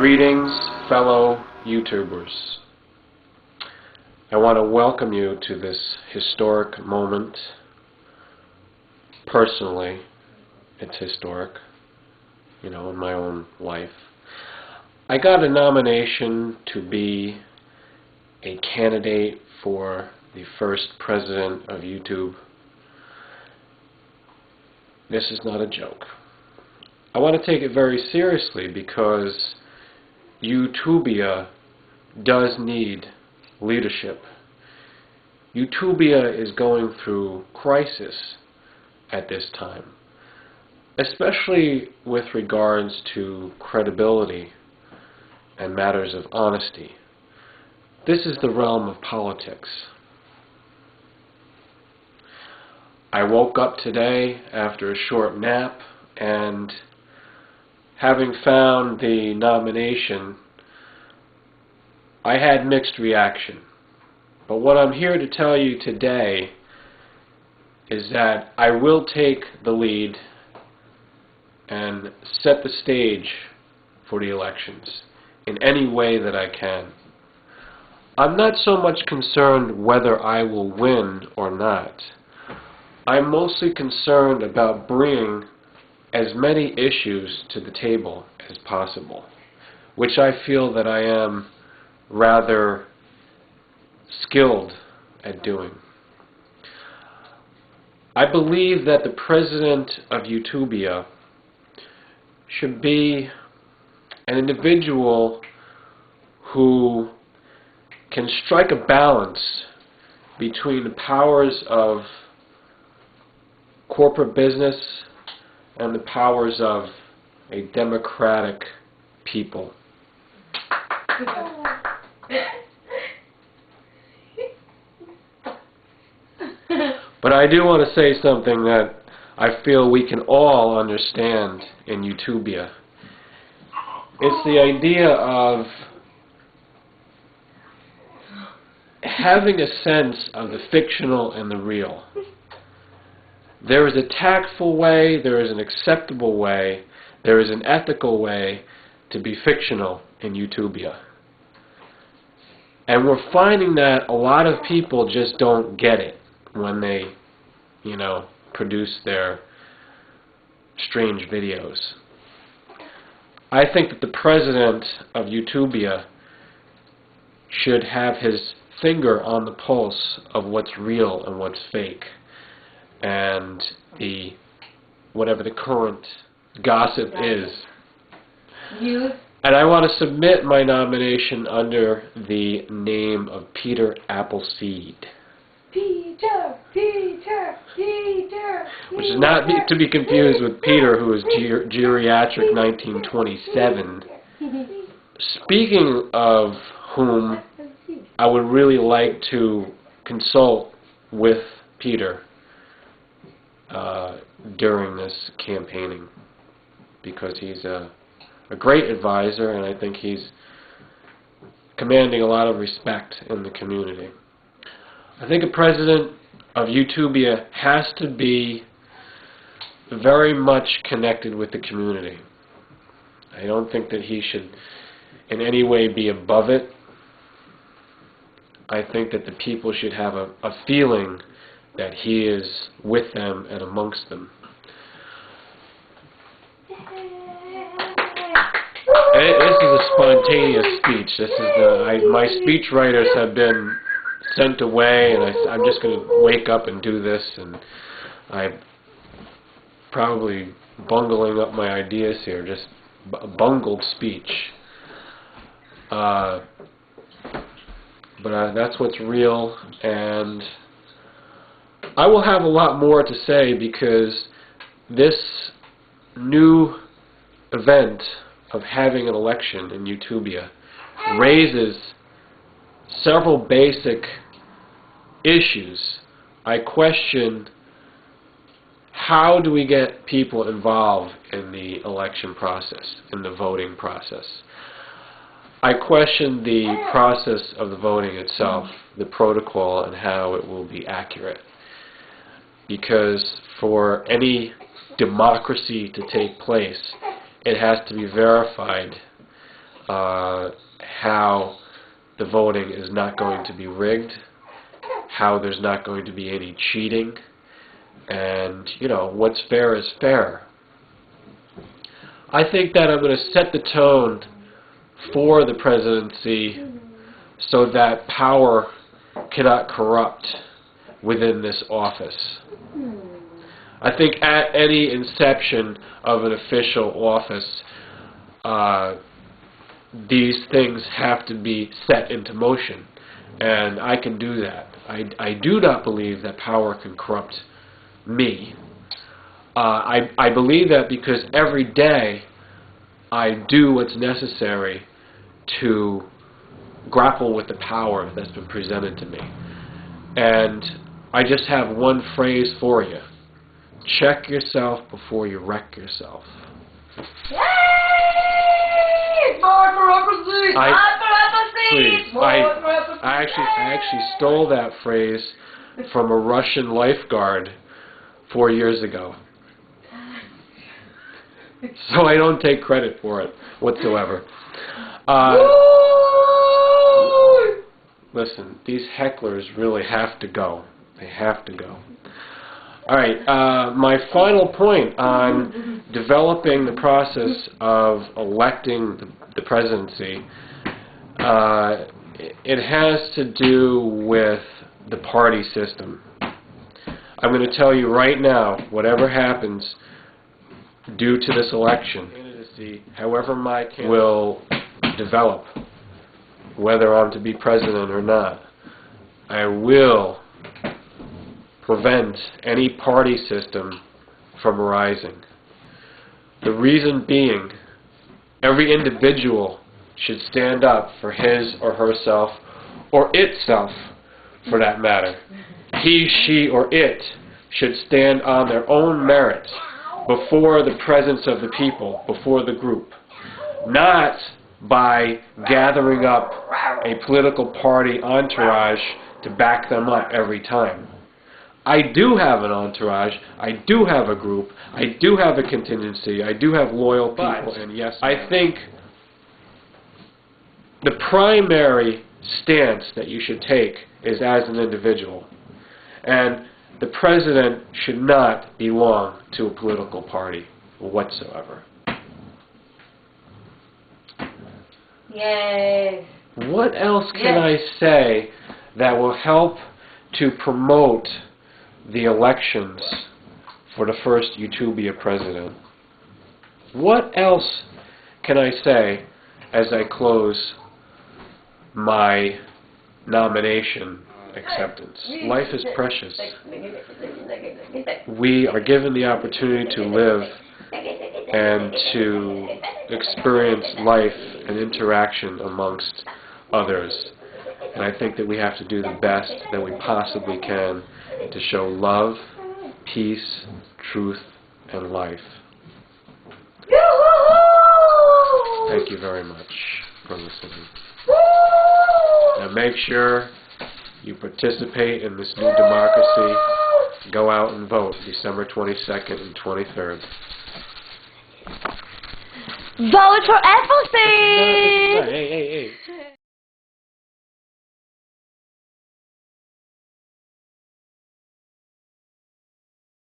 Greetings, fellow YouTubers. I want to welcome you to this historic moment. Personally, it's historic, in my own life. I got a nomination to be a candidate for the first president of YouTube. This is not a joke. I want to take it very seriously because Utubia does need leadership. Utubia is going through crisis at this time, especially with regards to credibility and matters of honesty. This is the realm of politics. I woke up today after a short nap, and having found the nomination, I had mixed reaction. But what I'm here to tell you today is that I will take the lead and set the stage for the elections in any way that I can. I'm not so much concerned whether I will win or not. I'm mostly concerned about bringing as many issues to the table as possible, which I feel that I am rather skilled at doing. I believe that the president of Utubia should be an individual who can strike a balance between the powers of corporate business and the powers of a democratic people. But I do want to say something that I feel we can all understand in Utubia. It's the idea of having a sense of the fictional and the real. There is a tactful way, there is an acceptable way, there is an ethical way to be fictional in Utubia. And we're finding that a lot of people just don't get it when they, produce their strange videos. I think that the president of Utubia should have his finger on the pulse of what's real and what's fake, and whatever the current gossip is. And I want to submit my nomination under the name of Peter Appleseed. Peter. Which is not to be confused with Peter, who is geriatric 1927. Speaking of whom, I would really like to consult with Peter during this campaigning, because he's a great advisor, and I think he's commanding a lot of respect in the community. I think a president of Utubia has to be very much connected with the community. I don't think that he should in any way be above it. I think that the people should have a feeling that he is with them and amongst them. This is a spontaneous speech. This is my speech writers have been sent away, and I'm just going to wake up and do this, and I'm probably bungling up my ideas here, just a bungled speech. But that's what's real, and I will have a lot more to say, because this new event of having an election in Utubia raises several basic issues. I question, how do we get people involved in the election process, in the voting process? I question the process of the voting itself, the protocol, and how it will be accurate. Because for any democracy to take place, it has to be verified how the voting is not going to be rigged, how there's not going to be any cheating, and, you know, what's fair is fair. I think that I'm going to set the tone for the presidency so that power cannot corrupt within this office. I think at any inception of an official office, these things have to be set into motion, and I can do that. I do not believe that power can corrupt me. I believe that because every day I do what's necessary to grapple with the power that's been presented to me. And I just have one phrase for you. Check yourself before you wreck yourself. Yay! More for Appleseed! Please, I actually stole that phrase from a Russian lifeguard 4 years ago. So I don't take credit for it whatsoever. Listen, these hecklers really have to go. They have to go. All right, my final point on developing the process of electing the presidency, it has to do with the party system. I'm going to tell you right now, whatever happens due to this election, candidacy, however my candidacy will develop, whether I'm to be president or not, I will prevent any party system from arising. The reason being, every individual should stand up for his or herself, or itself for that matter. He, she, or it should stand on their own merits before the presence of the people, before the group, not by gathering up a political party entourage to back them up every time. I do have an entourage, I do have a group, I do have a contingency, I do have loyal people, and yes, I think the primary stance that you should take is as an individual. And the president should not belong to a political party whatsoever. Yes. What else can I say that will help to promote the elections for the first Utubia president? What else can I say as I close my nomination acceptance? Life is precious. We are given the opportunity to live and to experience life and interaction amongst others. And I think that we have to do the best that we possibly can to show love, peace, truth, and life. Thank you very much for listening. Now make sure you participate in this new democracy. Go out and vote December 22nd and 23rd. Vote for Appleseed! Hey.